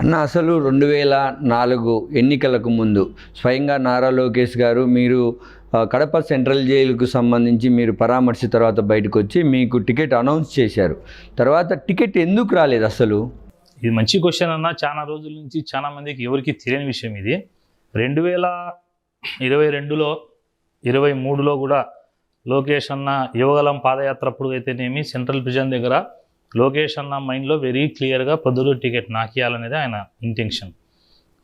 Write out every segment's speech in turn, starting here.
అన్న అసలు 2004 ఎన్నికలకు ముందు స్వయంగా నారా లోకేష్ గారు మీరు కడప సెంట్రల్ జైలుకు సంబంధించి మీరు పరామర్శ తర్వాత బయటకు వచ్చి మీకు టికెట్ అనౌన్స్ చేశారు. తర్వాత టికెట్ ఎందుకు రాలేదు అసలు? ఇది మంచి క్వశ్చన్ అన్న. చాలా రోజుల నుంచి చాలా మందికి ఎవరికి తెలియని విషయం ఇది. 2022లో 23లో కూడా లోకేష్ అన్న యువగలం పాదయాత్ర అప్పుడు అయితేనేమి సెంట్రల్ ప్రిజన్ దగ్గర లోకేష్ అన్న మైండ్లో వెరీ క్లియర్గా పొద్దురు టికెట్ నాకియాలనేది ఆయన ఇంటెన్షన్.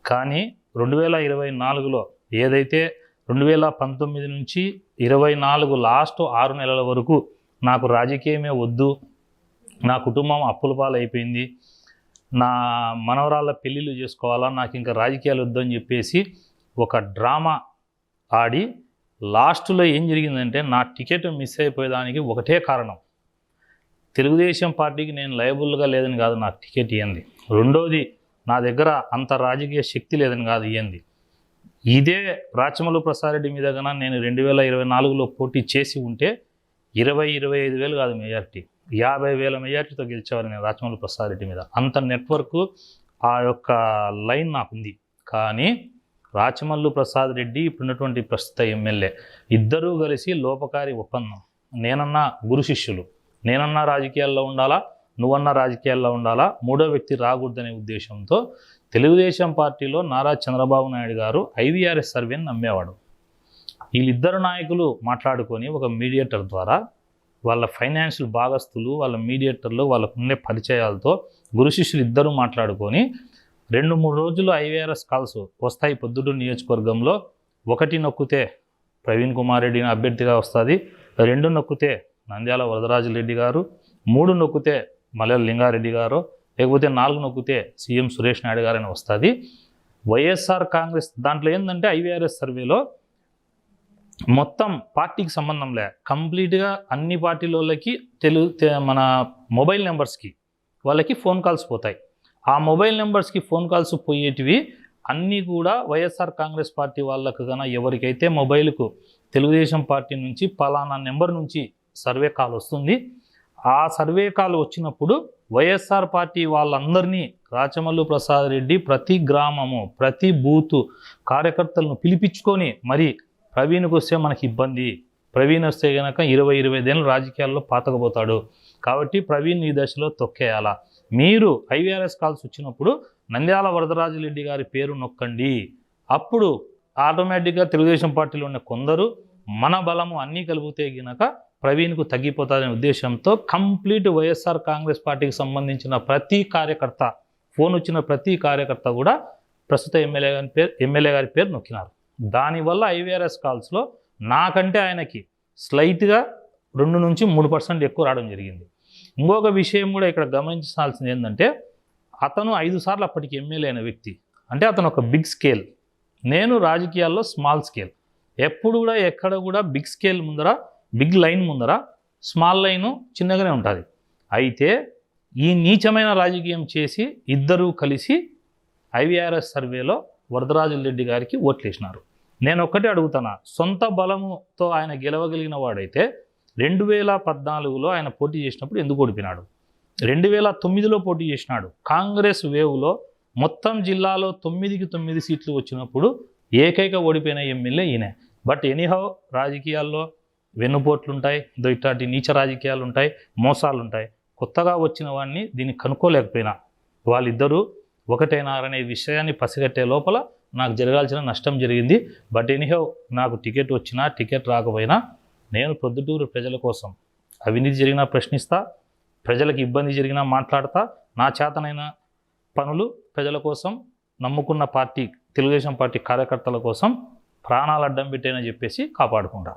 కానీ 2024లో ఏదైతే 2019 నుంచి 24 లాస్ట్ 6 నెలల వరకు నాకు రాజకీయమే వద్దు, నా కుటుంబం అప్పుల పాలైపోయింది, నా మనవరాళ్ళ పెళ్ళిళ్ళు చేసుకోవాలా, నాకు ఇంకా రాజకీయాలు వద్దు అని చెప్పేసి ఒక డ్రామా ఆడి లాస్ట్లో ఏం జరిగిందంటే నా టికెట్ మిస్ అయిపోయేదానికి ఒకటే కారణం, తెలుగుదేశం పార్టీకి నేను లయబుల్గా లేదని కాదు నాకు టికెట్ ఇవ్వండి, రెండోది నా దగ్గర అంత రాజకీయ శక్తి లేదని కాదు ఇవ్వండి. ఇదే రాచమల్లు ప్రసాద్ రెడ్డి మీద కన్నా నేను 2024లో పోటీ చేసి ఉంటే 20-25 వేలు కాదు మెజార్టీ, 50,000 మెజార్టీతో గెలిచేవారు నేను రాచమల్లు ప్రసాద్ రెడ్డి మీద. అంత నెట్వర్క్ ఆ యొక్క లైన్ నాకుంది. కానీ రాచమల్లు ప్రసాద్ రెడ్డి ఇప్పుడున్నటువంటి ప్రస్తుత ఎమ్మెల్యే ఇద్దరూ కలిసి లోపకారి ఒప్పందం. నేనన్నా గురు శిష్యులు, నేనన్నా రాజకీయాల్లో ఉండాలా, నువ్వన్నా రాజకీయాల్లో ఉండాలా, మూడో వ్యక్తి రాకూడదనే ఉద్దేశంతో తెలుగుదేశం పార్టీలో నారా చంద్రబాబు నాయుడు గారు IVRS సర్వేని నమ్మేవాడు. వీళ్ళిద్దరు నాయకులు మాట్లాడుకొని ఒక మీడియేటర్ ద్వారా వాళ్ళ ఫైనాన్షియల్ భాగస్తులు, వాళ్ళ మీడియేటర్లు, వాళ్ళకు ఉండే పరిచయాలతో గురు శిష్యులు ఇద్దరు మాట్లాడుకొని 2-3 రోజులు IVRS కాల్స్ వస్తాయి పొద్దుటూరు నియోజకవర్గంలో. 1 నొక్కితే ప్రవీణ్ కుమార్ రెడ్డి అభ్యర్థిగా వస్తుంది, 2 నొక్కితే నంద్యాల వరదరాజు రెడ్డి గారు, 3 నొక్కితే మల్లెల లింగారెడ్డి గారు, లేకపోతే 4 నొక్కితే సీఎం సురేష్ నాయుడు గారు అని వస్తుంది. వైఎస్ఆర్ కాంగ్రెస్ దాంట్లో ఏంటంటే IVRS సర్వేలో మొత్తం పార్టీకి సంబంధం లే, కంప్లీట్గా అన్ని పార్టీల వాళ్ళకి మన మొబైల్ నెంబర్స్కి వాళ్ళకి ఫోన్ కాల్స్ పోతాయి. ఆ మొబైల్ నెంబర్స్కి ఫోన్ కాల్స్ పోయేటివి అన్నీ కూడా వైఎస్ఆర్ కాంగ్రెస్ పార్టీ వాళ్ళకు కన్నా ఎవరికైతే మొబైల్కు తెలుగుదేశం పార్టీ నుంచి పలానా నెంబర్ నుంచి సర్వే కాల్ వస్తుంది, ఆ సర్వే కాల్ వచ్చినప్పుడు వైఎస్ఆర్ పార్టీ వాళ్ళందరినీ రాచమల్లు ప్రసాద్ రెడ్డి ప్రతి గ్రామము ప్రతి బూతు కార్యకర్తలను పిలిపించుకొని మరి ప్రవీణ్కి వస్తే మనకి ఇబ్బంది, ప్రవీణ్ వస్తే కనుక 20-25 ఏళ్ళు రాజకీయాల్లో పాతకపోతాడు, కాబట్టి ప్రవీణ్ ఈ దశలో తొక్కేయాలా, మీరు IVRS కాల్స్ వచ్చినప్పుడు నంద్యాల వరదరాజు రెడ్డి గారి పేరు నొక్కండి, అప్పుడు ఆటోమేటిక్గా తెలుగుదేశం పార్టీలో ఉన్న కొందరు మన బలము అన్నీ కలిపితే గనక ప్రవీణ్కు తగ్గిపోతారనే ఉద్దేశంతో కంప్లీట్ వైఎస్ఆర్ కాంగ్రెస్ పార్టీకి సంబంధించిన ప్రతి కార్యకర్త, ఫోన్ వచ్చిన ప్రతి కార్యకర్త కూడా ప్రస్తుత ఎమ్మెల్యే గారి పేరు నొక్కినారు. దానివల్ల IVRS కాల్స్లో నాకంటే ఆయనకి స్లైట్గా 2-3% ఎక్కువ రావడం జరిగింది. ఇంకొక విషయం కూడా ఇక్కడ గమనించాల్సింది ఏంటంటే, అతను 5 సార్లు అప్పటికి ఎమ్మెల్యే అయిన వ్యక్తి, అంటే అతను ఒక బిగ్ స్కేల్, నేను రాజకీయాల్లో స్మాల్ స్కేల్. ఎప్పుడు కూడా ఎక్కడ కూడా బిగ్ స్కేల్ ముందర, బిగ్ లైన్ ముందర స్మాల్ లైను చిన్నగానే ఉంటుంది. అయితే ఈ నీచమైన రాజకీయం చేసి ఇద్దరూ కలిసి IVRS సర్వేలో వరదరాజు రెడ్డి గారికి ఓట్లేసినారు. నేను ఒక్కటే అడుగుతున్నా, సొంత బలముతో ఆయన గెలవగలిగిన వాడైతే 2014లో ఆయన పోటీ చేసినప్పుడు ఎందుకు ఓడిపోయినాడు? 2009లో పోటీ చేసినాడు. కాంగ్రెస్ వేవ్లో మొత్తం జిల్లాలో 9కి 9 సీట్లు వచ్చినప్పుడు ఏకైక ఓడిపోయిన ఎమ్మెల్యే ఈయనే. బట్ ఎనీహౌ రాజకీయాల్లో వెన్నుపోట్లు ఉంటాయి, ఇట్లాంటి నీచ రాజకీయాలు ఉంటాయి, మోసాలు ఉంటాయి. కొత్తగా వచ్చిన వాడిని దీన్ని కనుక్కోలేకపోయినా వాళ్ళిద్దరూ ఒకటైనారనే విషయాన్ని పసిగట్టే లోపల నాకు జరగాల్సిన నష్టం జరిగింది. బట్ ఎనీహౌ నాకు టికెట్ వచ్చినా టికెట్ రాకపోయినా నేను ప్రొద్దుటూరు ప్రజల కోసం అవినీతి జరిగినా ప్రశ్నిస్తా, ప్రజలకు ఇబ్బంది జరిగినా మాట్లాడతా, నా చేతనైన పనులు ప్రజల కోసం, నమ్ముకున్న పార్టీ తెలుగుదేశం పార్టీ కార్యకర్తల కోసం ప్రాణాలు అడ్డం పెట్టేనని చెప్పేసి కాపాడుకుంటా.